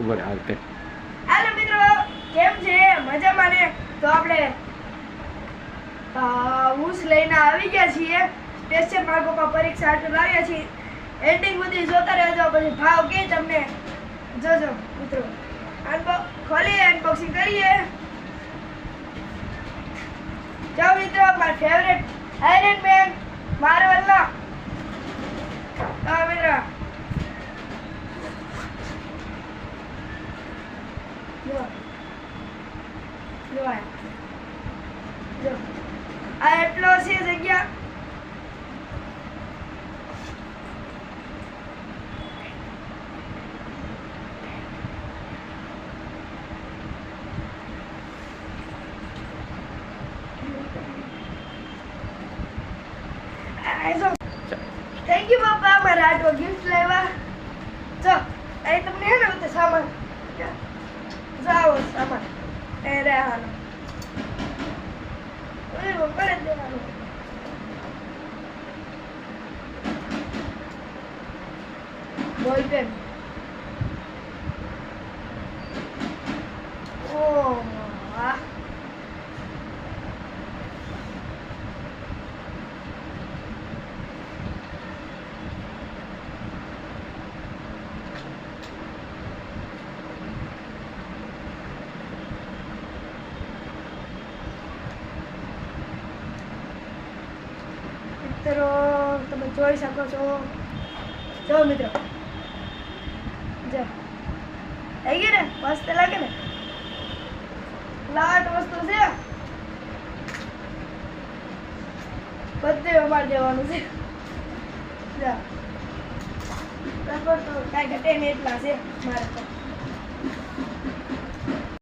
ઉભર હાલતે હાલો મિત્રો, કેમ છે? મજામાં ને? તો આપણે ઊસ લઈને આવી ગયા છીએ સ્પેશિયલ મારા પપ્પા પરીક્ષા હાટુ લાવ્યા છીએ. એન્ડિંગ સુધી જોતા રહેજો, પછી ભાવ કે તમને જોજો મિત્રો. ખોલીએ, અનબોક્સિંગ કરીએ. જો મિત્રો, મારા ફેવરેટ આયરન મેન માર્વલના મિત્રો જો આ એટલો છે જગ્યા. થેન્ક યુ પપ્પા, મારા આટલો ગિફ્ટ લાવ્યા. જો અહીં તમને હે ને બધું સામાન જાઓ સામાન એ રહેવાનો કરે દેવાનું. બોલ પેન. ઓ વાહ, મિત્રો તમે જોઈ શકો છો. જો મિત્રો, જો થઈ ગઈ ને, મસ્ત લાગે ને, લાટ વસ્તુ છે, બધે અમારે દેવાનું છે. જો તો કાંઈ ઘટે ને એટલા છે મારે તો.